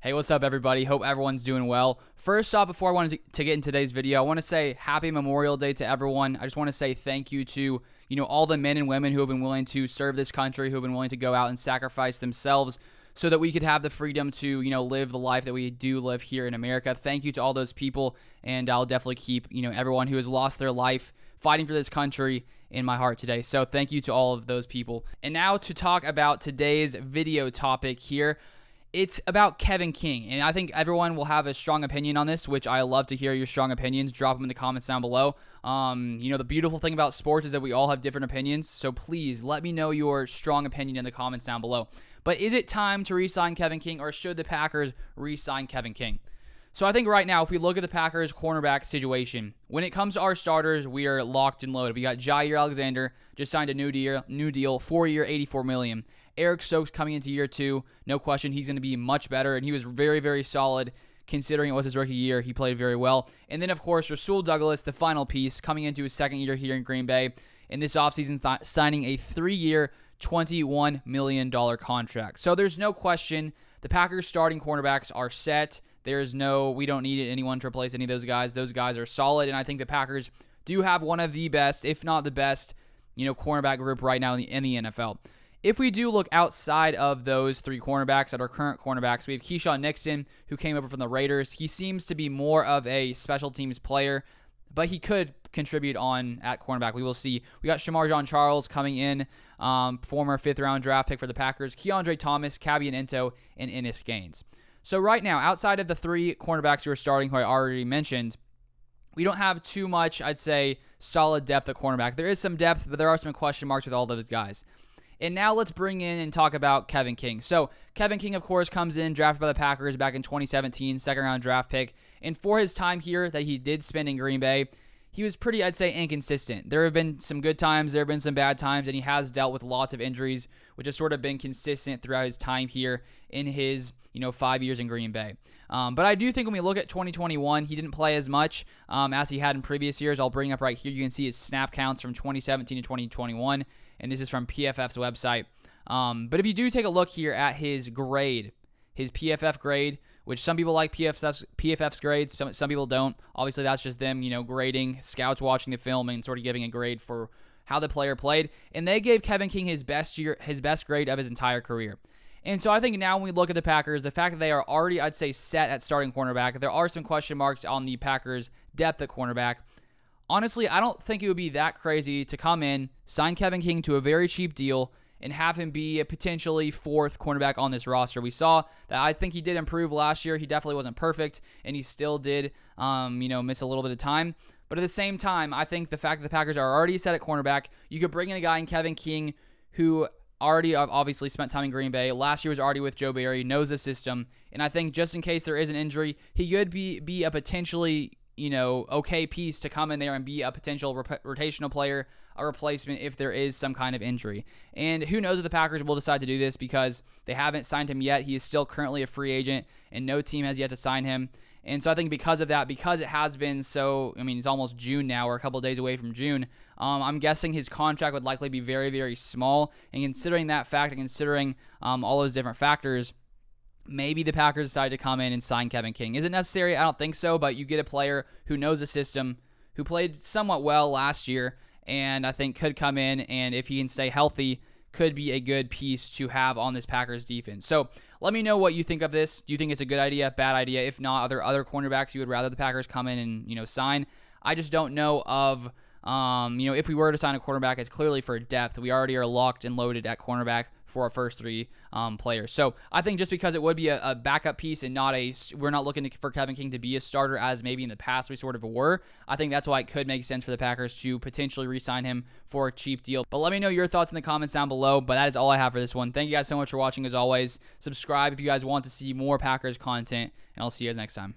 Hey, what's up, everybody? Hope everyone's doing well. First off, before I wanted to get in today's video, I want to say happy Memorial Day to everyone. I just want to say thank you to, all the men and women who have been willing to serve this country, who have been willing to go out and sacrifice themselves so that we could have the freedom to, live the life that we do live here in America. Thank you to all those people, and I'll definitely keep, everyone who has lost their life fighting for this country in my heart today. So thank you to all of those people. And now to talk about today's video topic here. It's about Kevin King, and I think everyone will have a strong opinion on this, which I love to hear your strong opinions. Drop them in the comments down below. The beautiful thing about sports is that we all have different opinions, so please let me know your strong opinion in the comments down below. But is it time to re-sign Kevin King, or should the Packers re-sign Kevin King? So I think right now, if we look at the Packers cornerback situation, when it comes to our starters, we are locked and loaded. We got Jair Alexander, just signed a new deal, 4-year, $84 million. Eric Stokes coming into year 2, no question, he's going to be much better, and he was very, very solid considering it was his rookie year. He played very well. And then, of course, Rasul Douglas, the final piece, coming into his second year here in Green Bay, in this offseason signing a 3-year, $21 million contract. So there's no question the Packers starting cornerbacks are set. We don't need anyone to replace any of those guys. Those guys are solid, and I think the Packers do have one of the best, if not the best, cornerback group right now in the NFL. If we do look outside of those three cornerbacks that are current cornerbacks, we have Keyshawn Nixon, who came over from the Raiders. He seems to be more of a special teams player, but he could contribute on at cornerback. We will see. We got Shamar Jean-Charles coming in, former 5th-round draft pick for the Packers, Keandre Thomas, Kabion Ento, and Ennis Gaines. So right now, outside of the three cornerbacks who are starting, who I already mentioned, we don't have too much, I'd say, solid depth at cornerback. There is some depth, but there are some question marks with all those guys. And now let's bring in and talk about Kevin King. So Kevin King, of course, comes in, drafted by the Packers back in 2017, second-round draft pick. And for his time here that he did spend in Green Bay, he was pretty, I'd say, inconsistent. There have been some good times, there have been some bad times, and he has dealt with lots of injuries, which has sort of been consistent throughout his time here in his 5 years in Green Bay. But I do think when we look at 2021, he didn't play as much as he had in previous years. I'll bring up right here. You can see his snap counts from 2017 to 2021, and this is from PFF's website. But if you do take a look here at his grade, his PFF grade, which some people like PFF's grades, some people don't. Obviously, that's just them, grading, scouts watching the film and sort of giving a grade for how the player played. And they gave Kevin King his best grade of his entire career. And so I think now when we look at the Packers, the fact that they are already, I'd say, set at starting cornerback, there are some question marks on the Packers' depth at cornerback. Honestly, I don't think it would be that crazy to come in, sign Kevin King to a very cheap deal, and have him be a potentially 4th cornerback on this roster. We saw that I think he did improve last year. He definitely wasn't perfect, and he still did, miss a little bit of time. But at the same time, I think the fact that the Packers are already set at cornerback, you could bring in a guy in Kevin King who already obviously spent time in Green Bay. Last year was already with Joe Barry, knows the system, and I think just in case there is an injury, he could be a potentially okay piece to come in there and be a potential rotational player, a replacement if there is some kind of injury. And who knows if the Packers will decide to do this because they haven't signed him yet. He is still currently a free agent, and no team has yet to sign him. And so I think because of that, because it has been so, it's almost June now. We're a couple of days away from June. I'm guessing his contract would likely be very, very small. And considering that fact and considering all those different factors, maybe the Packers decide to come in and sign Kevin King. Is it necessary? I don't think so, but you get a player who knows the system, who played somewhat well last year, and I think could come in, and if he can stay healthy, could be a good piece to have on this Packers defense. So let me know what you think of this. Do you think it's a good idea, bad idea? If not, are there other cornerbacks you would rather the Packers come in and sign? I just don't know of if we were to sign a cornerback, it's clearly for depth. We already are locked and loaded at cornerback for our first three players. So I think just because it would be a backup piece and we're not looking for Kevin King to be a starter as maybe in the past we sort of were, I think that's why it could make sense for the Packers to potentially re-sign him for a cheap deal. But let me know your thoughts in the comments down below. But that is all I have for this one. Thank you guys so much for watching as always. Subscribe if you guys want to see more Packers content, and I'll see you guys next time.